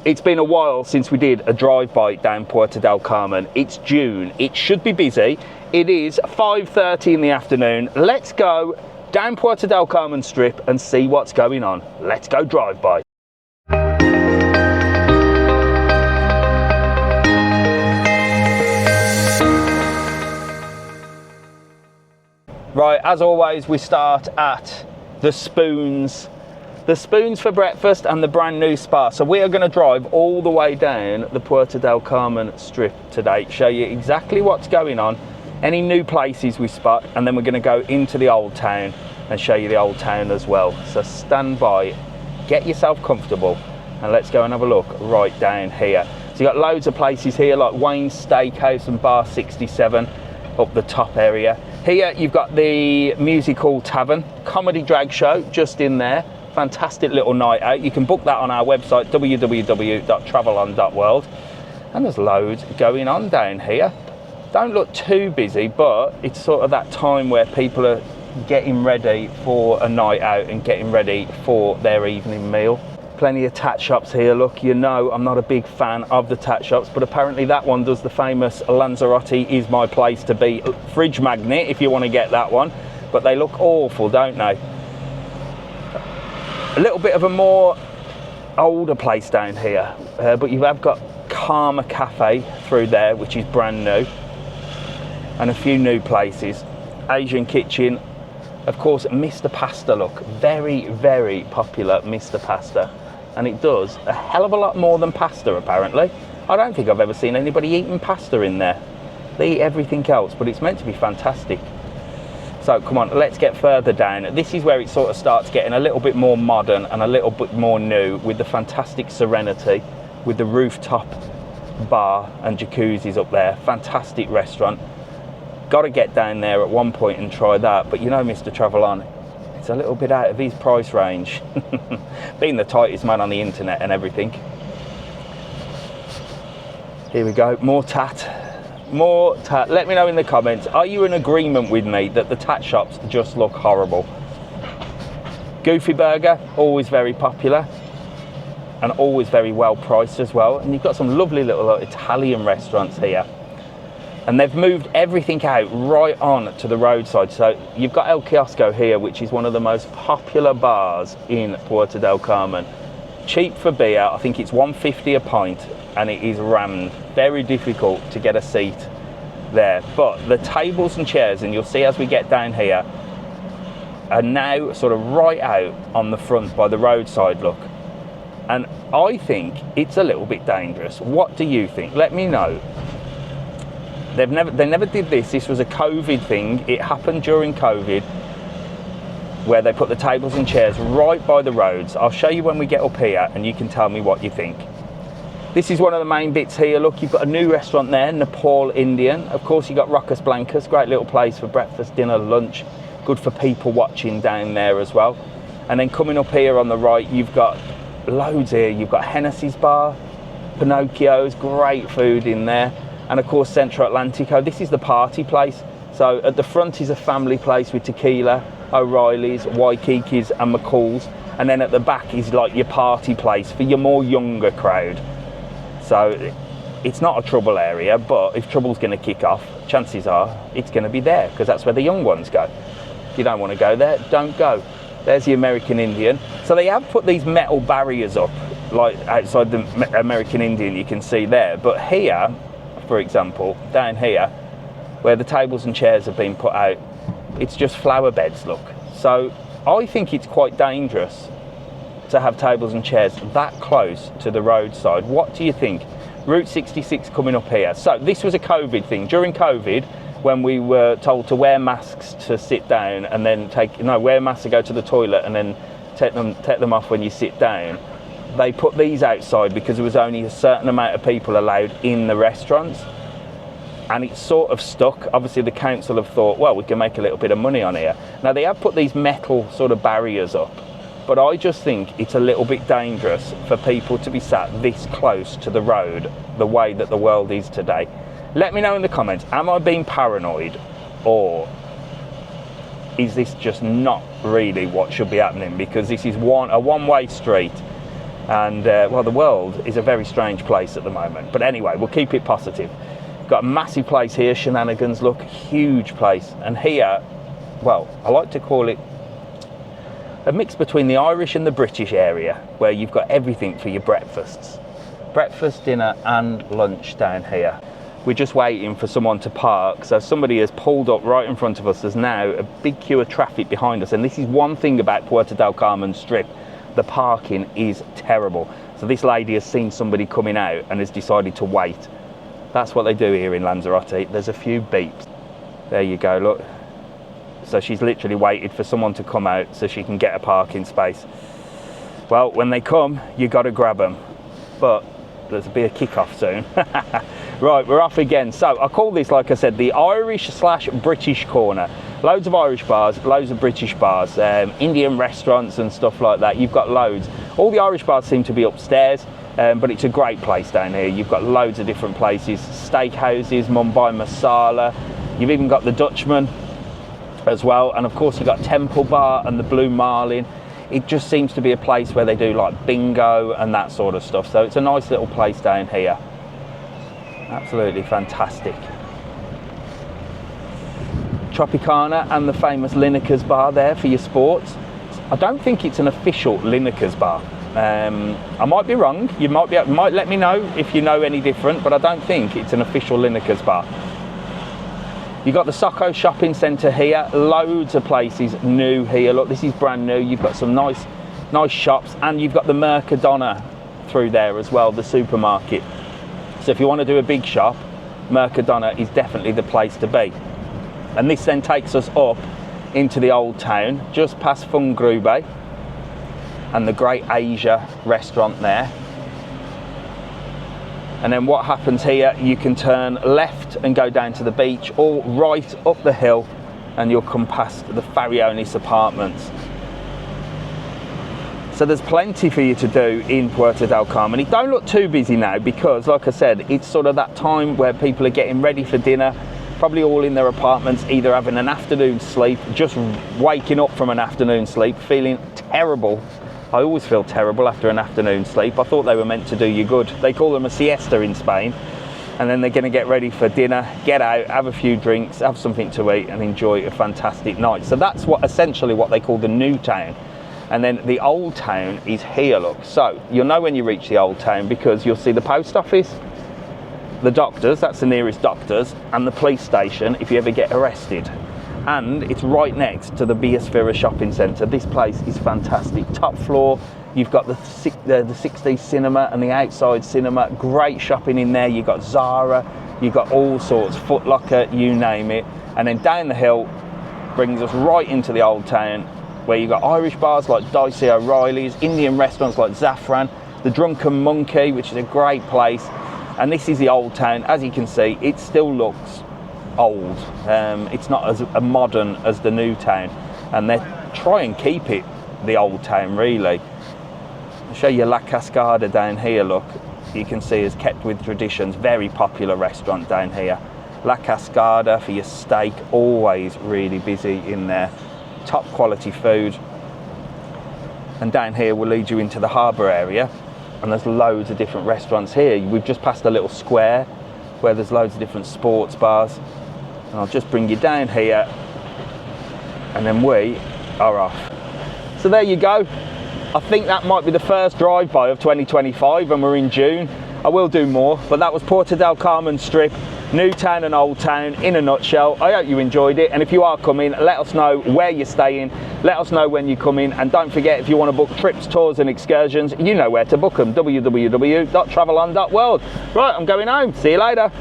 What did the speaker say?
It's been a while since we did a drive-by down Puerto Del Carmen. It's June, it should be busy. It is 5:30 in the afternoon. Let's go down Puerto Del Carmen Strip and see what's going on. Let's go drive-by. Right, as always, we start at the Spoons. The Spoons for breakfast and the brand new spa. So we are going to drive all the way down the Puerto Del Carmen Strip today, show you exactly what's going on, any new places we spot, and then we're going to go into the old town and show you the old town as well. So stand by, get yourself comfortable, and let's go and have a look right down here. So you've got loads of places here like Wayne's Steakhouse and Bar 67 up the top area. Here you've got the Music Hall Tavern, comedy drag show just in there. Fantastic little night out. You can book that on our website, www.travelon.world. And there's loads going on down here. Don't look too busy, but it's sort of that time where people are getting ready for a night out and getting ready for their evening meal. Plenty of tat shops here. Look, you know I'm not a big fan of the tat shops, but apparently that one does the famous Lanzarote is my place to be fridge magnet if you want to get that one. But they look awful, don't they? A little bit of a more older place down here, but you have got Karma Cafe through there, which is brand new, and a few new places. Asian Kitchen, of course, Mr Pasta. Look, very, very popular Mr Pasta, and it does a hell of a lot more than pasta apparently. I don't think I've ever seen anybody eating pasta in there. They eat everything else, but it's meant to be fantastic. So come on, let's get further down. This is where it sort of starts getting a little bit more modern and a little bit more new, with the fantastic Serenity, with the rooftop bar and jacuzzis up there. Fantastic restaurant. Got to get down there at one point and try that. But you know, Mr TravelON, it's a little bit out of his price range. Being the tightest man on the internet and everything. Here we go, more tat. More tat. Let me know in the comments, are you in agreement with me that the tat shops just look horrible? Goofy Burger, always very popular and always very well priced as well. And you've got some lovely little Italian restaurants here. And they've moved everything out right on to the roadside. So you've got El Kiosco here, which is one of the most popular bars in Puerto Del Carmen. Cheap for beer, I think it's $1.50 a pint, and it is rammed. Very difficult to get a seat there. But the tables and chairs, and you'll see as we get down here, are now sort of right out on the front by the roadside, look. And I think it's a little bit dangerous. What do you think? Let me know. They never did this. This was a COVID thing. It happened during COVID, where they put the tables and chairs right by the roads. I'll show you when we get up here and you can tell me what you think. This is one of the main bits here. Look, you've got a new restaurant there, Nepal Indian. Of course, you've got Rocas Blancas, great little place for breakfast, dinner, lunch. Good for people watching down there as well. And then coming up here on the right, you've got loads here. You've got Hennessy's Bar, Pinocchio's, great food in there. And of course, Centro Atlantico. This is the party place. So at the front is a family place with tequila, O'Reilly's, Waikiki's and McCall's. And then at the back is like your party place for your more younger crowd. So it's not a trouble area, but if trouble's going to kick off, chances are it's going to be there, because that's where the young ones go. If you don't want to go there, don't go. There's the American Indian. So they have put these metal barriers up, like outside the American Indian, you can see there. But here, for example, down here, where the tables and chairs have been put out, it's just flower beds, look. So I think it's quite dangerous to have tables and chairs that close to the roadside. What do you think? Route 66 coming up here. So this was a COVID thing. During COVID, when we were told to wear masks to sit down and then wear masks to go to the toilet and then take them off when you sit down, they put these outside because there was only a certain amount of people allowed in the restaurants. And it's sort of stuck. Obviously the council have thought, well, we can make a little bit of money on here. Now they have put these metal sort of barriers up, but I just think it's a little bit dangerous for people to be sat this close to the road, the way that the world is today. Let me know in the comments, am I being paranoid, or is this just not really what should be happening? Because this is a one-way street, And well, the world is a very strange place at the moment. But anyway, we'll keep it positive. Got a massive place here, Shenanigans, look, huge place. And here, well, I like to call it a mix between the Irish and the British area, where you've got everything for your breakfasts. Breakfast, dinner and lunch down here. We're just waiting for someone to park. So somebody has pulled up right in front of us. There's now a big queue of traffic behind us. And this is one thing about Puerto Del Carmen Strip. The parking is terrible. So this lady has seen somebody coming out and has decided to wait. That's what they do here in Lanzarote. There's a few beeps. There you go, look. So she's literally waited for someone to come out so she can get a parking space. Well, when they come, you got to grab them. But there's a bit of kick-off soon. Right, we're off again. So I call this, like I said, the Irish/British corner. Loads of Irish bars, loads of British bars, Indian restaurants and stuff like that. You've got loads. All the Irish bars seem to be upstairs, but it's a great place down here. You've got loads of different places, steakhouses, Mumbai Masala. You've even got the Dutchman as well. And of course you've got Temple Bar and the Blue Marlin. It just seems to be a place where they do like bingo and that sort of stuff. So it's a nice little place down here. Absolutely fantastic. Tropicana and the famous Lineker's bar there for your sports. I don't think it's an official Lineker's bar. I might be wrong. You might let me know if you know any different, but I don't think it's an official Lineker's bar. You've got the Soco shopping centre here. Loads of places new here. Look, this is brand new. You've got some nice shops, and you've got the Mercadona through there as well, the supermarket. So if you want to do a big shop, Mercadona is definitely the place to be. And this then takes us up into the old town, just past Fun Grube and the Great Asia restaurant there. And then what happens here, you can turn left and go down to the beach, or right up the hill, and you'll come past the Farionis apartments. So there's plenty for you to do in Puerto Del Carmen. It don't look too busy now because, like I said, it's sort of that time where people are getting ready for dinner, probably all in their apartments, either having an afternoon sleep, just waking up from an afternoon sleep, feeling terrible. I always feel terrible after an afternoon sleep. I thought they were meant to do you good. They call them a siesta in Spain. And then they're going to get ready for dinner, get out, have a few drinks, have something to eat and enjoy a fantastic night. So that's essentially what they call the new town. And then the old town is here, look. So you'll know when you reach the old town because you'll see the post office, the doctors, that's the nearest doctors, and the police station if you ever get arrested. And it's right next to the Biosfera shopping centre. This place is fantastic. Top floor, you've got the 60s cinema and the outside cinema. Great shopping in there. You've got Zara, you've got all sorts, Foot Locker, you name it. And then down the hill brings us right into the old town, where you've got Irish bars like Dicey O'Reilly's, Indian restaurants like Zafran, the Drunken Monkey, which is a great place. And this is the old town. As you can see, it still looks old. It's not as modern as the new town. And they try and keep it the old town, really. I'll show you La Cascada down here, look. You can see it's kept with traditions. Very popular restaurant down here. La Cascada for your steak, always really busy in there. Top quality food. And down here we'll lead you into the harbour area, and there's loads of different restaurants here. We've just passed a little square where there's loads of different sports bars, and I'll just bring you down here and then we are off. So there you go. I think that might be the first drive-by of 2025 and we're in June. I will do more, but that was Puerto Del Carmen Strip, new town and old town in a nutshell. I hope you enjoyed it, and if you are coming, let us know where you're staying, let us know when you come in, and don't forget, if you want to book trips, tours and excursions, you know where to book them, www.travelon.world. Right, I'm going home. See you later.